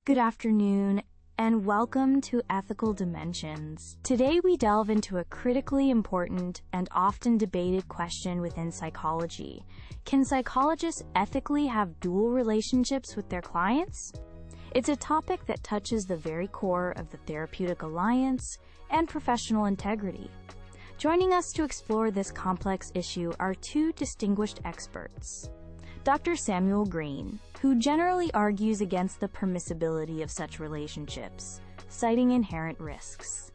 Good afternoon, and welcome to Ethical Dimensions. Today we delve into a critically important and often debated question within psychology. Can psychologists ethically have dual relationships with their clients? It's a topic that touches the very core of the therapeutic alliance and professional integrity. Joining us to explore this complex issue are two distinguished experts. Dr. Samuel Green, who generally argues against the permissibility of such relationships, citing inherent risks,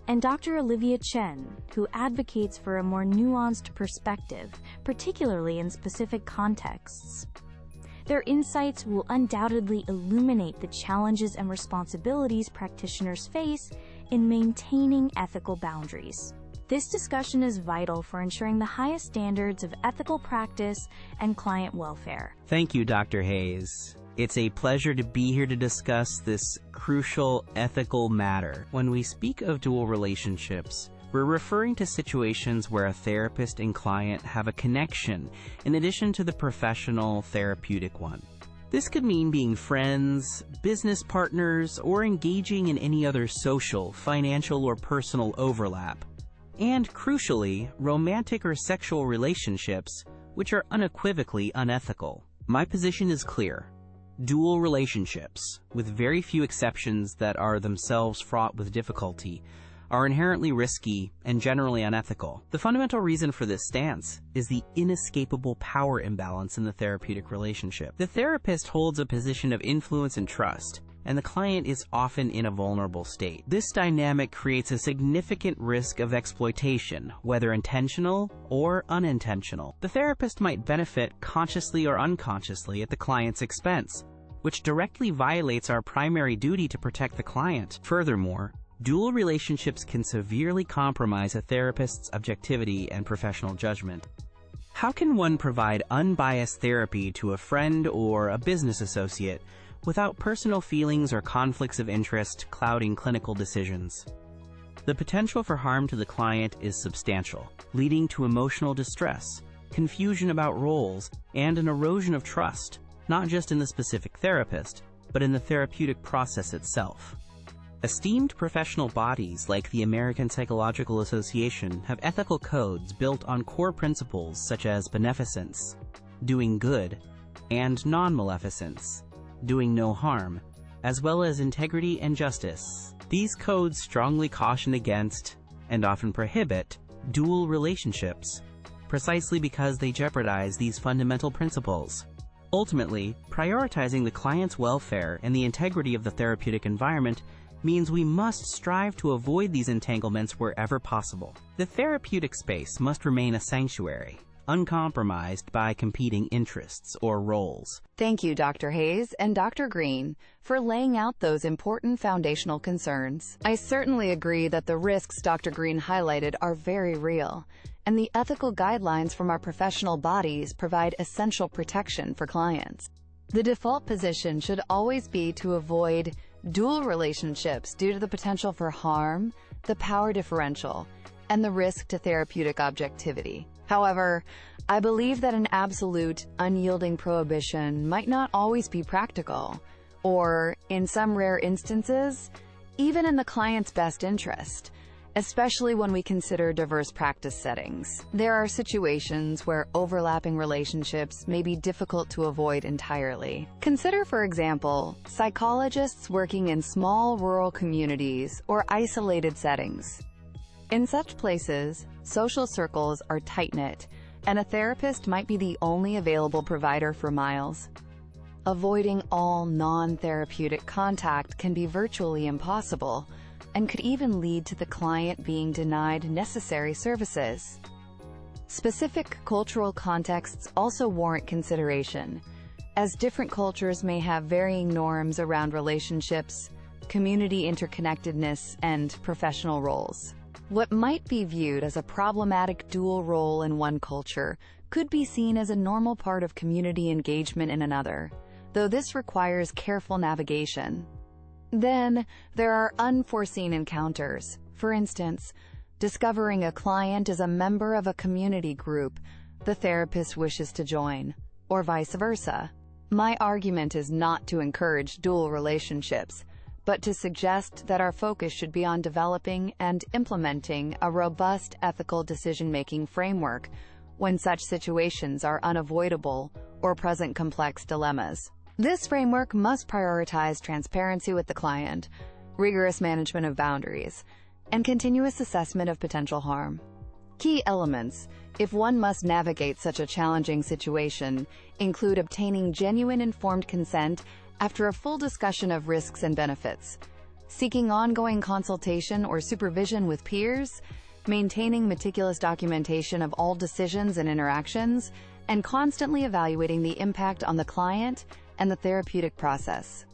and Dr. Olivia Chen, who advocates for a more nuanced perspective, particularly in specific contexts. Their insights will undoubtedly illuminate the challenges and responsibilities practitioners face in maintaining ethical boundaries. This discussion is vital for ensuring the highest standards of ethical practice and client welfare. Thank you, Dr. Hayes. It's a pleasure to be here to discuss this crucial ethical matter. When we speak of dual relationships, we're referring to situations where a therapist and client have a connection in addition to the professional therapeutic one. This could mean being friends, business partners, or engaging in any other social, financial, or personal overlap. And, crucially, romantic or sexual relationships, which are unequivocally unethical. My position is clear. Dual relationships, with very few exceptions that are themselves fraught with difficulty, are inherently risky and generally unethical. The fundamental reason for this stance is the inescapable power imbalance in the therapeutic relationship. The therapist holds a position of influence and trust, and the client is often in a vulnerable state. This dynamic creates a significant risk of exploitation, whether intentional or unintentional. The therapist might benefit consciously or unconsciously at the client's expense, which directly violates our primary duty to protect the client. Furthermore, dual relationships can severely compromise a therapist's objectivity and professional judgment. How can one provide unbiased therapy to a friend or a business associate without personal feelings or conflicts of interest clouding clinical decisions? The potential for harm to the client is substantial, leading to emotional distress, confusion about roles, and an erosion of trust, not just in the specific therapist, but in the therapeutic process itself. Esteemed professional bodies like the American Psychological Association have ethical codes built on core principles such as beneficence, doing good, and non-maleficence, doing no harm, as well as integrity and justice. These codes strongly caution against, and often prohibit, dual relationships, precisely because they jeopardize these fundamental principles. Ultimately, prioritizing the client's welfare and the integrity of the therapeutic environment means we must strive to avoid these entanglements wherever possible. The therapeutic space must remain a sanctuary, uncompromised by competing interests or roles. Thank you, Dr. Hayes and Dr. Green, for laying out those important foundational concerns. I certainly agree that the risks Dr. Green highlighted are very real, and the ethical guidelines from our professional bodies provide essential protection for clients. The default position should always be to avoid dual relationships due to the potential for harm, the power differential, and the risk to therapeutic objectivity. However, I believe that an absolute, unyielding prohibition might not always be practical, or, in some rare instances, even in the client's best interest, especially when we consider diverse practice settings. There are situations where overlapping relationships may be difficult to avoid entirely. Consider, for example, psychologists working in small rural communities or isolated settings. In such places, social circles are tight-knit, and a therapist might be the only available provider for miles. Avoiding all non-therapeutic contact can be virtually impossible, and could even lead to the client being denied necessary services. Specific cultural contexts also warrant consideration, as different cultures may have varying norms around relationships, community interconnectedness, and professional roles. What might be viewed as a problematic dual role in one culture could be seen as a normal part of community engagement in another, though this requires careful navigation. Then, there are unforeseen encounters. For instance, discovering a client is a member of a community group the therapist wishes to join, or vice versa. My argument is not to encourage dual relationships, but to suggest that our focus should be on developing and implementing a robust ethical decision-making framework when such situations are unavoidable or present complex dilemmas. This framework must prioritize transparency with the client, rigorous management of boundaries, and continuous assessment of potential harm. Key elements, if one must navigate such a challenging situation, include obtaining genuine informed consent after a full discussion of risks and benefits, seeking ongoing consultation or supervision with peers, maintaining meticulous documentation of all decisions and interactions, and constantly evaluating the impact on the client and the therapeutic process.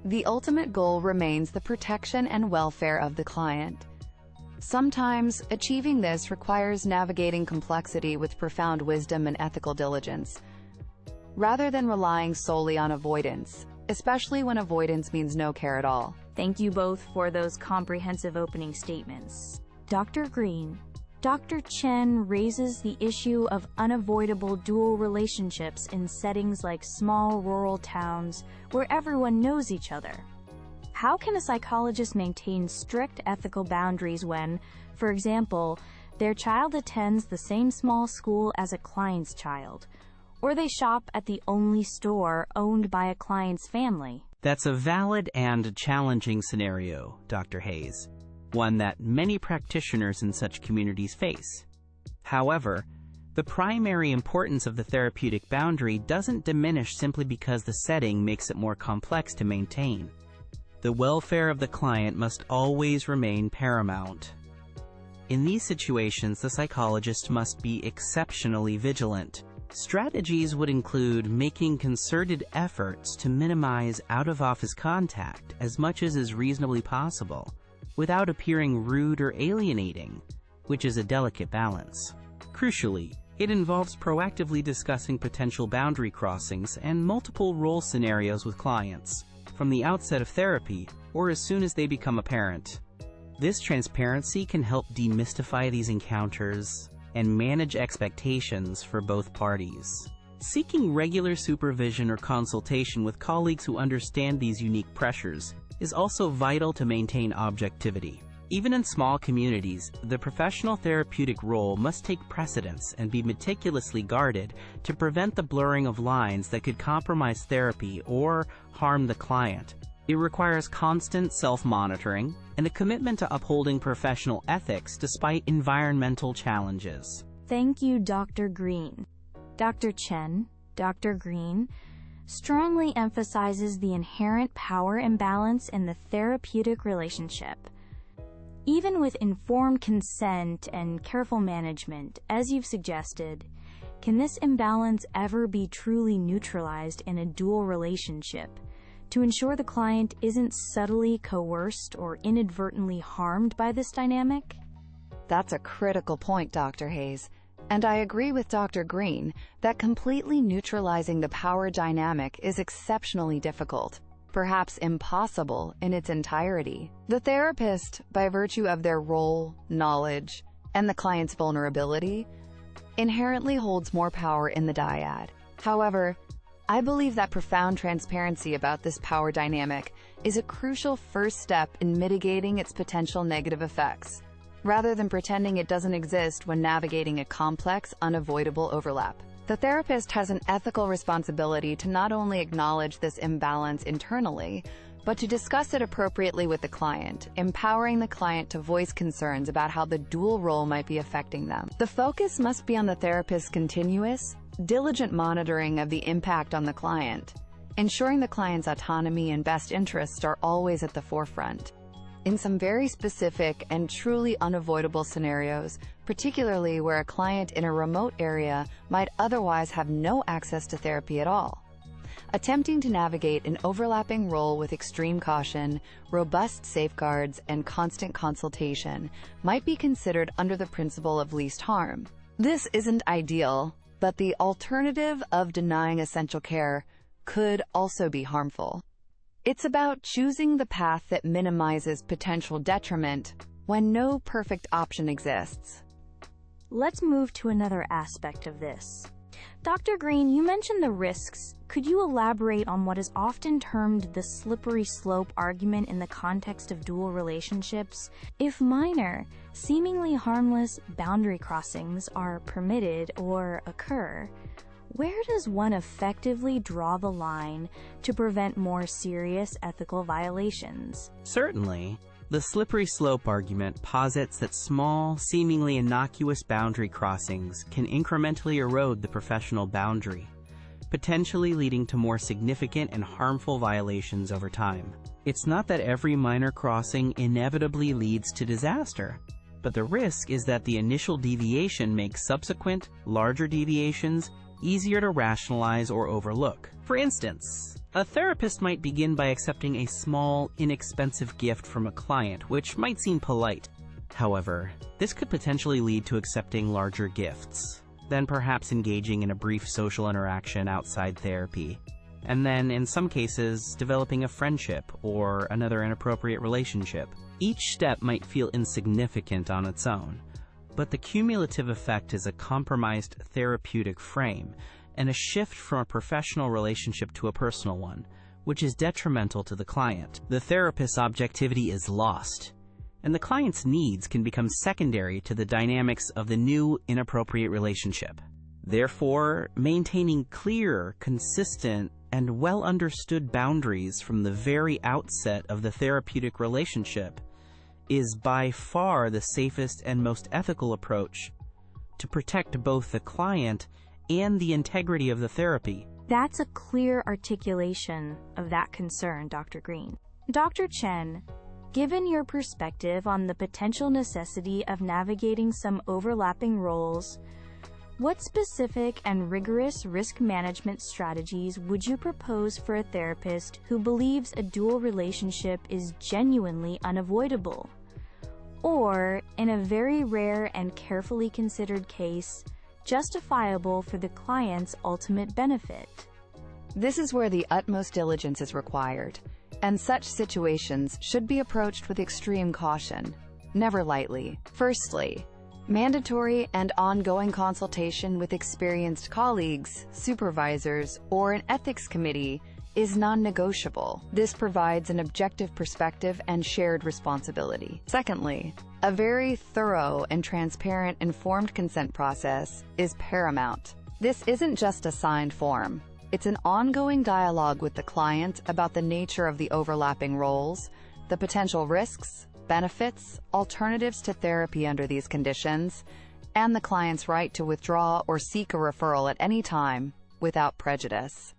The ultimate goal remains the protection and welfare of the client. Sometimes, achieving this requires navigating complexity with profound wisdom and ethical diligence, rather than relying solely on avoidance, especially when avoidance means no care at all. Thank you both for those comprehensive opening statements. Dr. Green, Dr. Chen raises the issue of unavoidable dual relationships in settings like small rural towns where everyone knows each other. How can a psychologist maintain strict ethical boundaries when, for example, their child attends the same small school as a client's child, or they shop at the only store owned by a client's family? That's a valid and challenging scenario, Dr. Hayes, one that many practitioners in such communities face. However, the primary importance of the therapeutic boundary doesn't diminish simply because the setting makes it more complex to maintain. The welfare of the client must always remain paramount. In these situations, the psychologist must be exceptionally vigilant. Strategies would include making concerted efforts to minimize out-of-office contact as much as is reasonably possible, without appearing rude or alienating, which is a delicate balance. Crucially, it involves proactively discussing potential boundary crossings and multiple role scenarios with clients, from the outset of therapy or as soon as they become apparent. This transparency can help demystify these encounters and manage expectations for both parties. Seeking regular supervision or consultation with colleagues who understand these unique pressures is also vital to maintain objectivity. Even in small communities, the professional therapeutic role must take precedence and be meticulously guarded to prevent the blurring of lines that could compromise therapy or harm the client. It requires constant self-monitoring and a commitment to upholding professional ethics despite environmental challenges. Thank you, Dr. Green. Dr. Chen, Dr. Green, strongly emphasizes the inherent power imbalance in the therapeutic relationship. Even with informed consent and careful management, as you've suggested, can this imbalance ever be truly neutralized in a dual relationship to ensure the client isn't subtly coerced or inadvertently harmed by this dynamic? That's a critical point, Dr. Hayes, and I agree with Dr. Green that completely neutralizing the power dynamic is exceptionally difficult, perhaps impossible in its entirety. The therapist, by virtue of their role, knowledge, and the client's vulnerability, inherently holds more power in the dyad. However, I believe that profound transparency about this power dynamic is a crucial first step in mitigating its potential negative effects, rather than pretending it doesn't exist when navigating a complex, unavoidable overlap. The therapist has an ethical responsibility to not only acknowledge this imbalance internally, but to discuss it appropriately with the client, empowering the client to voice concerns about how the dual role might be affecting them. The focus must be on the therapist's continuous, diligent monitoring of the impact on the client, ensuring the client's autonomy and best interests are always at the forefront. In some very specific and truly unavoidable scenarios, particularly where a client in a remote area might otherwise have no access to therapy at all, attempting to navigate an overlapping role with extreme caution, robust safeguards, and constant consultation might be considered under the principle of least harm. This isn't ideal, but the alternative of denying essential care could also be harmful. It's about choosing the path that minimizes potential detriment when no perfect option exists. Let's move to another aspect of this: Dr. Green, you mentioned the risks. Could you elaborate on what is often termed the slippery slope argument in the context of dual relationships? If minor, seemingly harmless boundary crossings are permitted or occur, where does one effectively draw the line to prevent more serious ethical violations? Certainly. The slippery slope argument posits that small, seemingly innocuous boundary crossings can incrementally erode the professional boundary, potentially leading to more significant and harmful violations over time. It's not that every minor crossing inevitably leads to disaster, but the risk is that the initial deviation makes subsequent, larger deviations easier to rationalize or overlook. For instance, a therapist might begin by accepting a small, inexpensive gift from a client, which might seem polite. However, this could potentially lead to accepting larger gifts, then perhaps engaging in a brief social interaction outside therapy, and then, in some cases, developing a friendship or another inappropriate relationship. Each step might feel insignificant on its own, but the cumulative effect is a compromised therapeutic frame and a shift from a professional relationship to a personal one, which is detrimental to the client. The therapist's objectivity is lost, and the client's needs can become secondary to the dynamics of the new, inappropriate relationship. Therefore, maintaining clear, consistent, and well-understood boundaries from the very outset of the therapeutic relationship is by far the safest and most ethical approach to protect both the client and the integrity of the therapy. That's a clear articulation of that concern, Dr. Green. Dr. Chen, given your perspective on the potential necessity of navigating some overlapping roles, what specific and rigorous risk management strategies would you propose for a therapist who believes a dual relationship is genuinely unavoidable? Or, in a very rare and carefully considered case, justifiable for the client's ultimate benefit? This is where the utmost diligence is required, and such situations should be approached with extreme caution, never lightly. Firstly, mandatory and ongoing consultation with experienced colleagues, supervisors, or an ethics committee is non-negotiable. This provides an objective perspective and shared responsibility. Secondly, a very thorough and transparent informed consent process is paramount. This isn't just a signed form. It's an ongoing dialogue with the client about the nature of the overlapping roles, the potential risks, benefits, alternatives to therapy under these conditions, and the client's right to withdraw or seek a referral at any time without prejudice.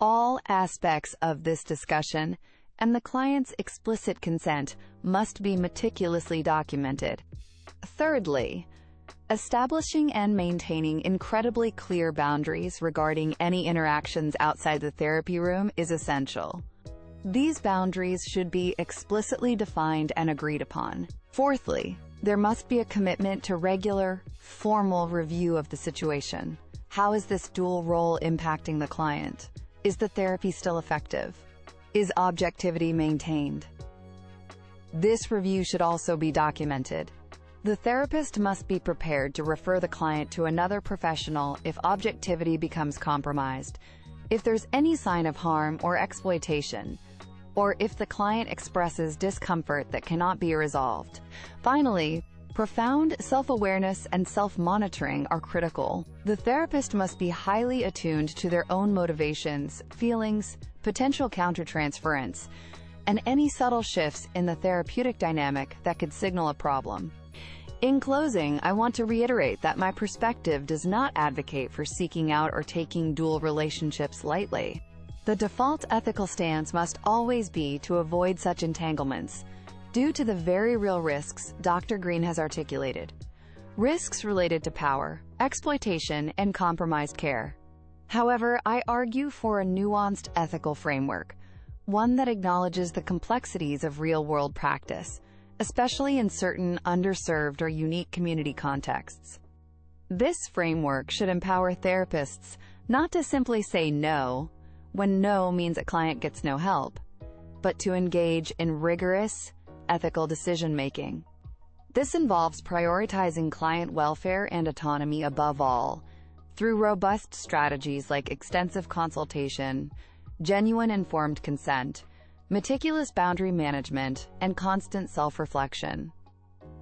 All aspects of this discussion and the client's explicit consent must be meticulously documented. Thirdly, establishing and maintaining incredibly clear boundaries regarding any interactions outside the therapy room is essential. These boundaries should be explicitly defined and agreed upon. Fourthly, there must be a commitment to regular, formal review of the situation. How is this dual role impacting the client? Is the therapy still effective? Is objectivity maintained? This review should also be documented. The therapist must be prepared to refer the client to another professional if objectivity becomes compromised, if there's any sign of harm or exploitation, or if the client expresses discomfort that cannot be resolved. Finally, profound self-awareness and self-monitoring are critical. The therapist must be highly attuned to their own motivations, feelings, potential countertransference, and any subtle shifts in the therapeutic dynamic that could signal a problem. In closing, I want to reiterate that my perspective does not advocate for seeking out or taking dual relationships lightly. The default ethical stance must always be to avoid such entanglements, due to the very real risks Dr. Green has articulated. Risks related to power, exploitation, and compromised care. However, I argue for a nuanced ethical framework, one that acknowledges the complexities of real-world practice, especially in certain underserved or unique community contexts. This framework should empower therapists not to simply say no, when no means a client gets no help, but to engage in rigorous, ethical decision-making. This involves prioritizing client welfare and autonomy above all, Through robust strategies like extensive consultation, genuine informed consent, meticulous boundary management, and constant self-reflection.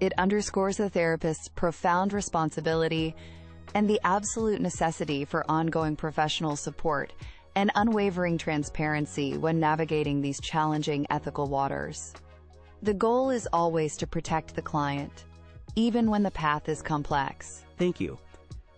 It underscores the therapist's profound responsibility and the absolute necessity for ongoing professional support and unwavering transparency when navigating these challenging ethical waters. The goal is always to protect the client, even when the path is complex. Thank you.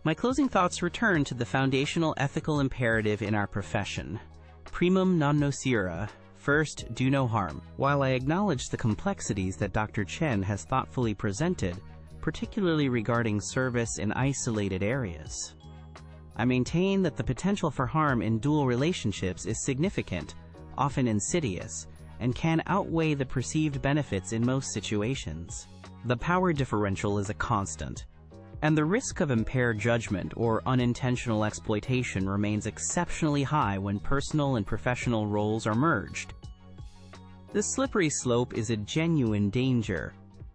My closing thoughts return to the foundational ethical imperative in our profession. Primum non nocere. First, do no harm. While I acknowledge the complexities that Dr. Chen has thoughtfully presented, particularly regarding service in isolated areas, I maintain that the potential for harm in dual relationships is significant, often insidious, and can outweigh the perceived benefits in most situations. The power differential is a constant, and the risk of impaired judgment or unintentional exploitation remains exceptionally high when personal and professional roles are merged. The slippery slope is a genuine danger,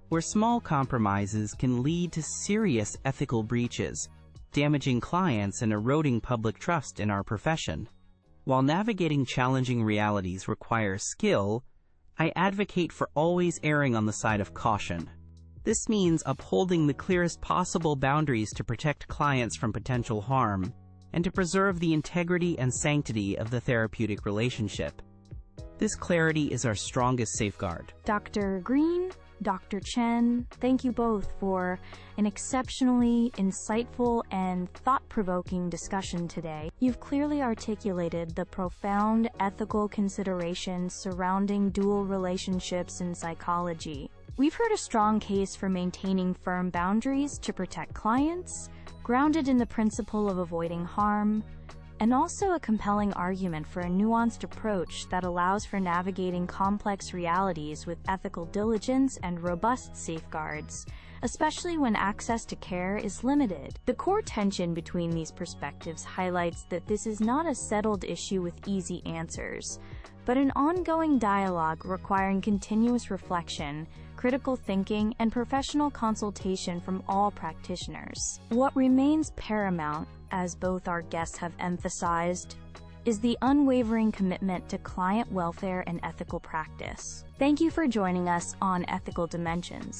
where small compromises can lead to serious ethical breaches, damaging clients and eroding public trust in our profession. While navigating challenging realities requires skill, I advocate for always erring on the side of caution. This means upholding the clearest possible boundaries to protect clients from potential harm and to preserve the integrity and sanctity of the therapeutic relationship. This clarity is our strongest safeguard. Dr. Green, Dr. Chen, thank you both for an exceptionally insightful and thought-provoking discussion today. You've clearly articulated the profound ethical considerations surrounding dual relationships in psychology. We've heard a strong case for maintaining firm boundaries to protect clients, grounded in the principle of avoiding harm, and also a compelling argument for a nuanced approach that allows for navigating complex realities with ethical diligence and robust safeguards, especially when access to care is limited. The core tension between these perspectives highlights that this is not a settled issue with easy answers, but an ongoing dialogue requiring continuous reflection, critical thinking, and professional consultation from all practitioners. What remains paramount, as both our guests have emphasized, is the unwavering commitment to client welfare and ethical practice. Thank you for joining us on Ethical Dimensions.